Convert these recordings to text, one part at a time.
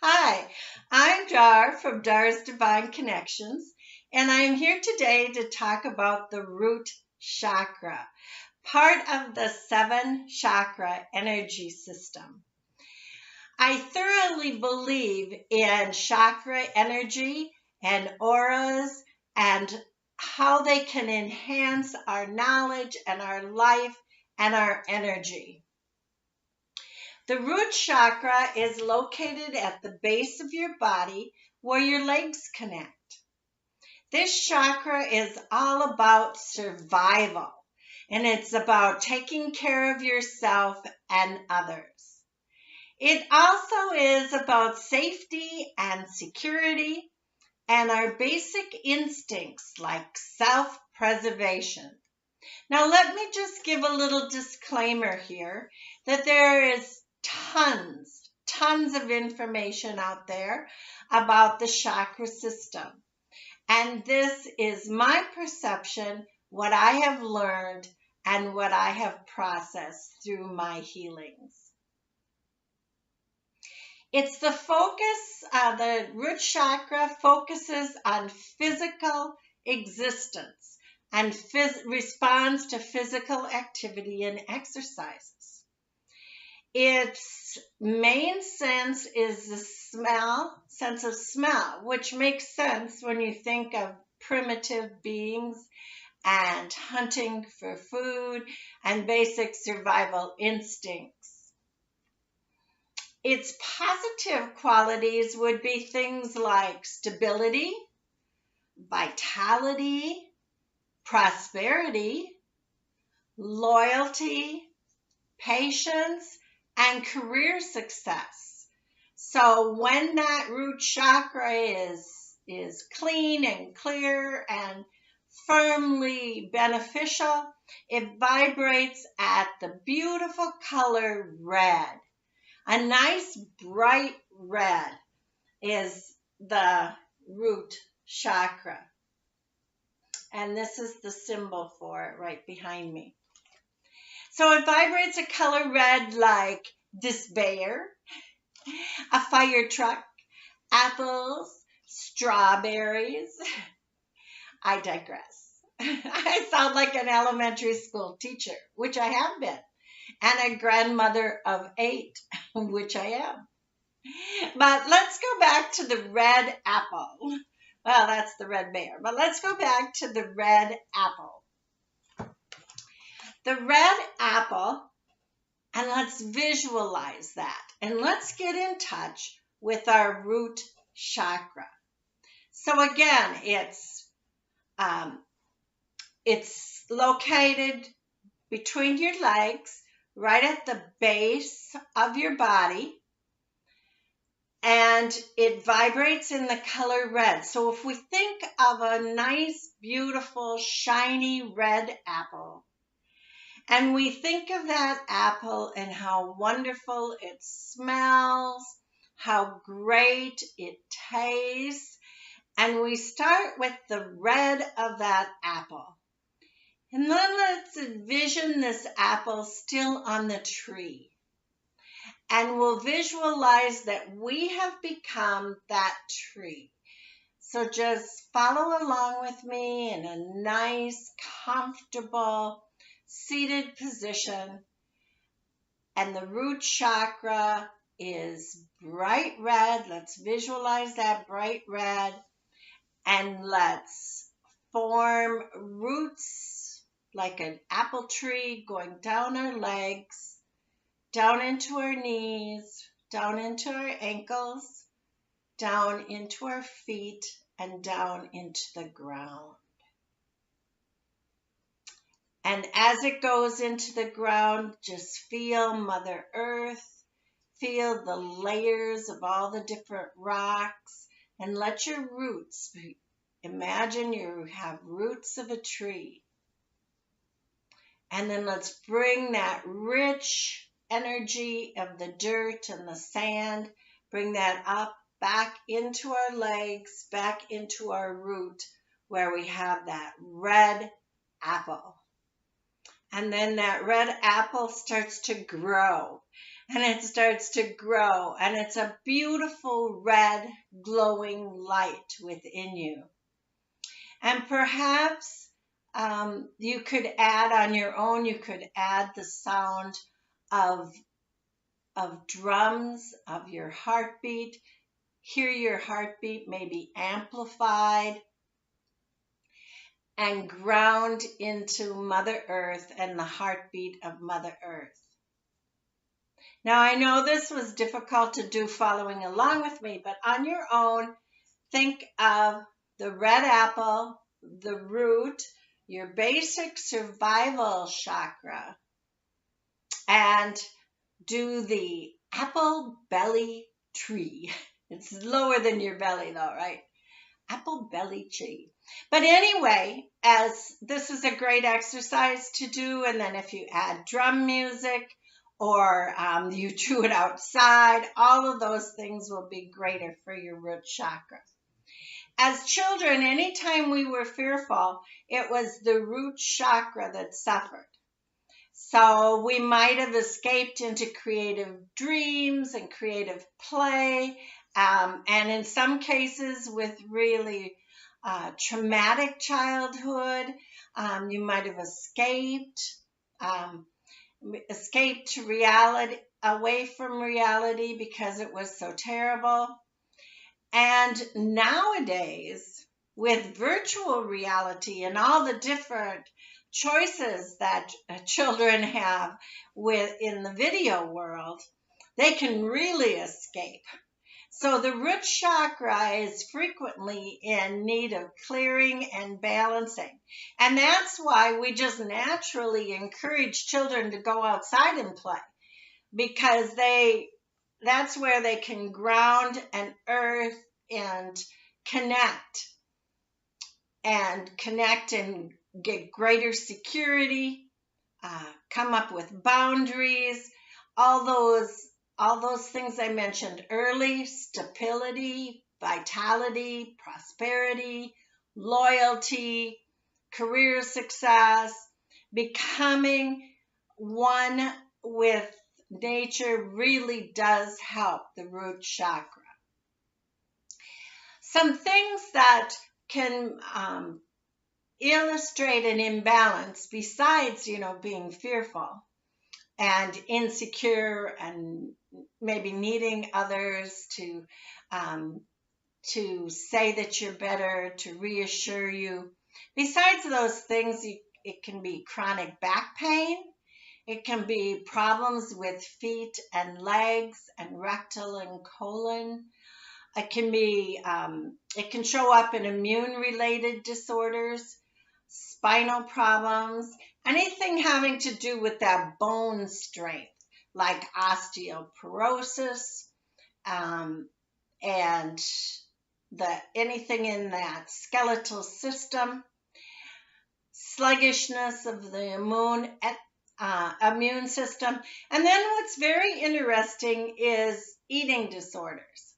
Hi, I'm Dar from Dar's Divine Connections, and I'm here today to talk about the root chakra, part of the seven chakra energy system. I thoroughly believe in chakra energy and auras and how they can enhance our knowledge and our life and our energy. The root chakra is located at the base of your body where your legs connect. This chakra is all about survival, and it's about taking care of yourself and others. It also is about safety and security and our basic instincts like self-preservation. Now, let me just give a little disclaimer here that there is tons of information out there about the chakra system. And this is my perception, what I have learned, and what I have processed through my healings. It's the focus, the root chakra focuses on physical existence and responds to physical activity and exercises. Its main sense is the sense of smell, which makes sense when you think of primitive beings and hunting for food and basic survival instincts. Its positive qualities would be things like stability, vitality, prosperity, loyalty, patience, and career success. So when that root chakra is clean and clear and firmly beneficial, it vibrates at the beautiful color red. A nice bright red is the root chakra. And this is the symbol for it right behind me. So it vibrates a color red like despair, a fire truck, apples, strawberries. I digress. I sound like an elementary school teacher, which I have been, and a grandmother of 8, which I am. But let's go back to the red apple. Well, that's the red bear, but let's go back to the red apple. The red apple, and let's visualize that. And let's get in touch with our root chakra. So again, it's located between your legs, right at the base of your body, and it vibrates in the color red. So if we think of a nice, beautiful, shiny red apple, and we think of that apple and how wonderful it smells, how great it tastes, and we start with the red of that apple. And then let's envision this apple still on the tree. And we'll visualize that we have become that tree. So just follow along with me in a nice, comfortable, seated position, and the root chakra is bright red. Let's visualize that bright red, and let's form roots like an apple tree going down our legs, down into our knees, down into our ankles, down into our feet, and down into the ground. And as it goes into the ground, just feel Mother Earth, feel the layers of all the different rocks, and let your roots, imagine you have roots of a tree. And then let's bring that rich energy of the dirt and the sand, bring that up, back into our legs, back into our root, where we have that red apple. And then that red apple starts to grow. and it starts to grow, and it's a beautiful red glowing light within you. And perhaps you could add on your own, you could add the sound of drums, of your heartbeat. Hear your heartbeat maybe amplified, and ground into Mother Earth and the heartbeat of Mother Earth. Now, I know this was difficult to do following along with me, but on your own, think of the red apple, the root, your basic survival chakra, and do the apple belly tree. It's lower than your belly though, right? Apple belly tree. But anyway, as this is a great exercise to do, and then if you add drum music or you do it outside, all of those things will be greater for your root chakra. As children, anytime we were fearful, it was the root chakra that suffered. So we might have escaped into creative dreams and creative play, and in some cases with really traumatic childhood, you might have escaped reality, away from reality because it was so terrible. And nowadays, with virtual reality and all the different choices that children have in the video world, they can really escape. So the root chakra is frequently in need of clearing and balancing. And that's why we just naturally encourage children to go outside and play, because that's where they can ground and earth and connect and get greater security, come up with boundaries, all those things I mentioned early: stability, vitality, prosperity, loyalty, career success, becoming one with nature really does help the root chakra. Some things that can illustrate an imbalance, besides, being fearful and insecure and maybe needing others to say that you're better, to reassure you. Besides those things, it can be chronic back pain. It can be problems with feet and legs and rectal and colon. It can show up in immune-related disorders, spinal problems, anything having to do with that bone strength, like osteoporosis, and anything in that skeletal system, sluggishness of the immune system. And then what's very interesting is eating disorders.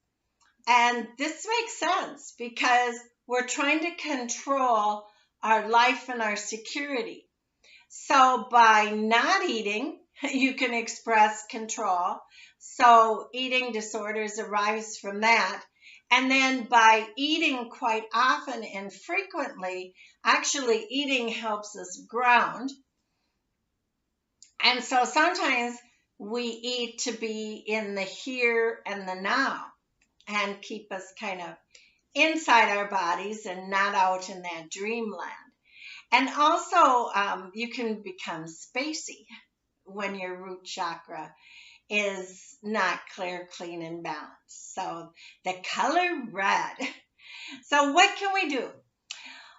And this makes sense because we're trying to control our life and our security. So by not eating, you can express control. So eating disorders arise from that. And then by eating quite often and frequently, actually eating helps us ground. And so sometimes we eat to be in the here and the now and keep us kind of inside our bodies and not out in that dreamland. And also, you can become spacey when your root chakra is not clear, clean, and balanced. So the color red. So what can we do?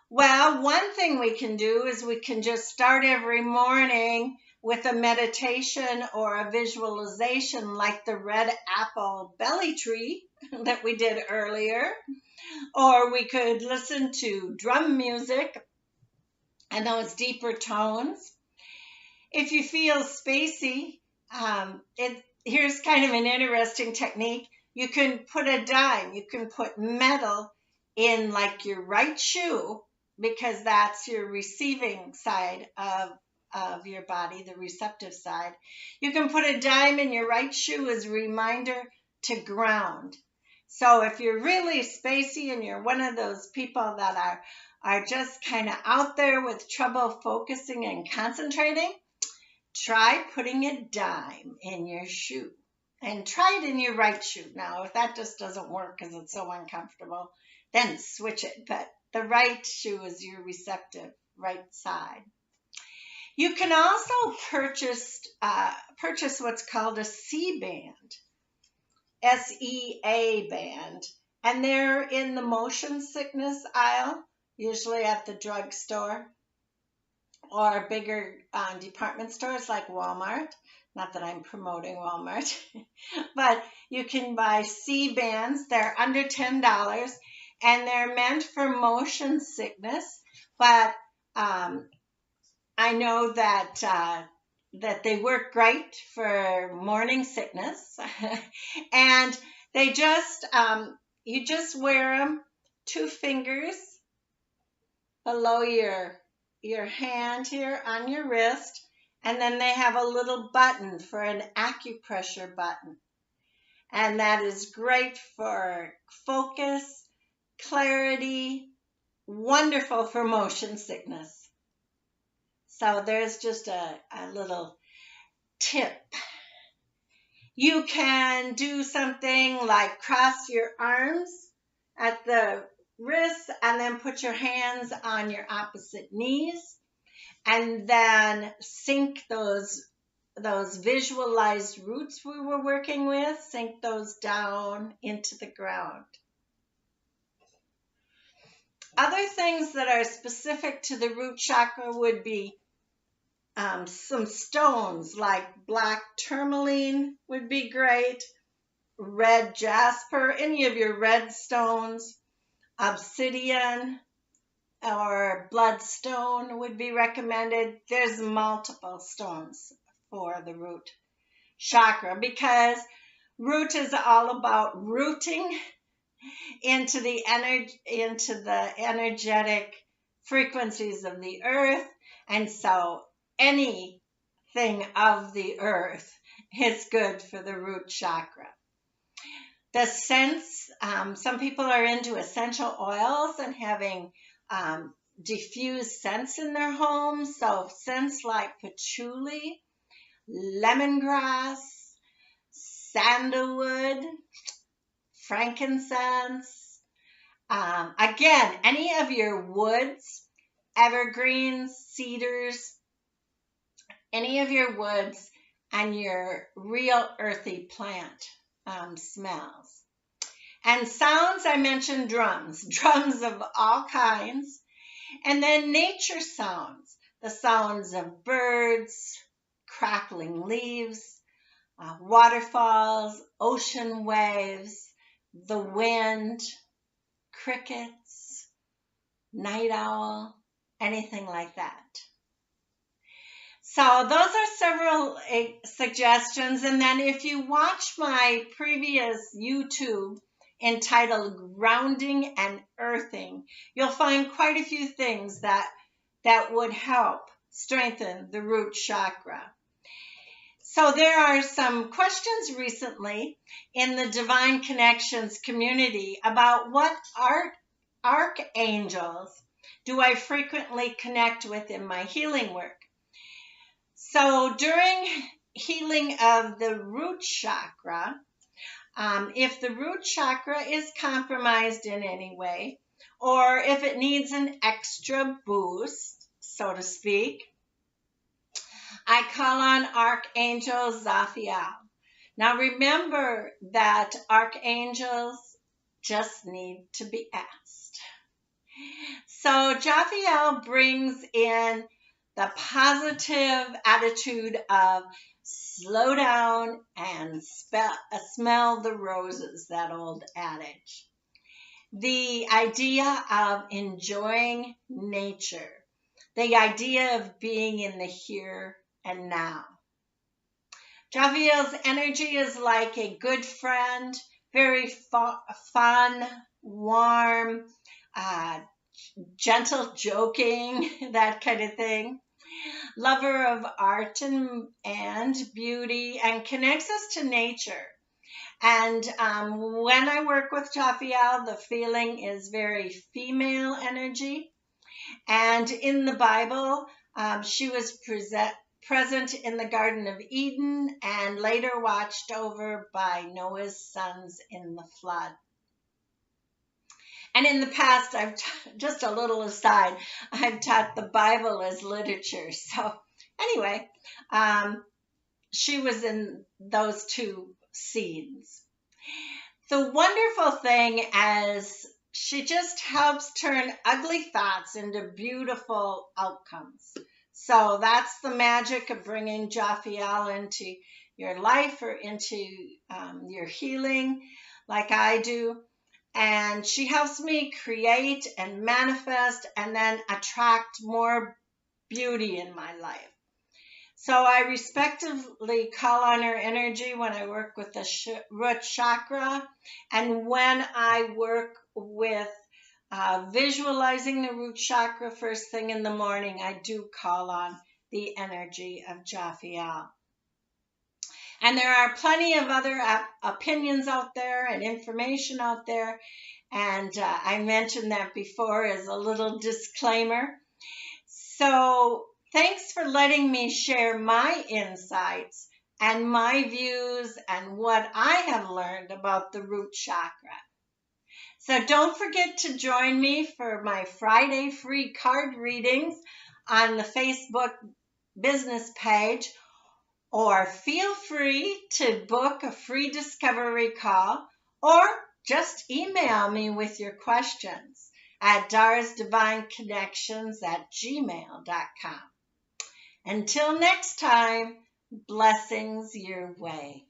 Well, one thing we can do is we can just start every morning with a meditation or a visualization like the red apple belly tree that we did earlier. Or we could listen to drum music and those deeper tones. If you feel spacey, here's kind of an interesting technique. You can put a dime, you can put metal in like your right shoe, because that's your receiving side of of your body, the receptive side. You can put a dime in your right shoe as a reminder to ground. So if you're really spacey and you're one of those people that are just kind of out there with trouble focusing and concentrating, try putting a dime in your shoe. And try it in your right shoe. Now, if that just doesn't work because it's so uncomfortable, then switch it. But the right shoe is your receptive right side. You can also purchase what's called a C-band, SEA band, and they're in the motion sickness aisle, usually at the drugstore or bigger department stores like Walmart. Not that I'm promoting Walmart, but you can buy C-bands. They're under $10, and they're meant for motion sickness. But I know that they work great for morning sickness, and they just you just wear them 2 fingers below your hand here on your wrist. And then they have a little button for an acupressure button. And that is great for focus, clarity, wonderful for motion sickness. So there's just a little tip. You can do something like cross your arms at the wrists and then put your hands on your opposite knees. And then sink those visualized roots we were working with, sink those down into the ground. Other things that are specific to the root chakra would be some stones like black tourmaline would be great, red jasper, any of your red stones, obsidian, or bloodstone would be recommended. There's multiple stones for the root chakra because root is all about rooting into the energetic frequencies of the earth, and so anything of the earth is good for the root chakra. The scents, some people are into essential oils and having diffuse scents in their homes. So scents like patchouli, lemongrass, sandalwood, frankincense. Again, any of your woods, evergreens, cedars, any of your woods and your real earthy plant smells. And sounds, I mentioned drums of all kinds. And then nature sounds, the sounds of birds, crackling leaves, waterfalls, ocean waves, the wind, crickets, night owl, anything like that. So those are several suggestions. And then if you watch my previous YouTube entitled Grounding and Earthing, you'll find quite a few things that would help strengthen the root chakra. So there are some questions recently in the Divine Connections community about what archangels do I frequently connect with in my healing work. So during healing of the root chakra, if the root chakra is compromised in any way, or if it needs an extra boost, so to speak, I call on Archangel Zaphiel. Now remember that archangels just need to be asked. So Zaphiel brings in the positive attitude of slow down and smell the roses, that old adage. The idea of enjoying nature, the idea of being in the here and now. Zaphiel's energy is like a good friend, very fun, warm, gentle joking, that kind of thing. lover of art and beauty, and connects us to nature. And when I work with Jophiel, the feeling is very female energy. And in the Bible, she was present in the Garden of Eden and later watched over by Noah's sons in the flood. And in the past, just a little aside, I've taught the Bible as literature. So anyway, she was in those two scenes. The wonderful thing is she just helps turn ugly thoughts into beautiful outcomes. So that's the magic of bringing Jophiel into your life or into your healing like I do. And she helps me create and manifest and then attract more beauty in my life. So I respectively call on her energy when I work with the root chakra, and when I work with visualizing the root chakra first thing in the morning, I do call on the energy of Jophiel. And there are plenty of other opinions out there and information out there, and I mentioned that before as a little disclaimer. So thanks for letting me share my insights and my views and what I have learned about the root chakra. So don't forget to join me for my Friday free card readings on the Facebook business page, or feel free to book a free discovery call or just email me with your questions at darsdivineconnections@gmail.com. Until next time, blessings your way.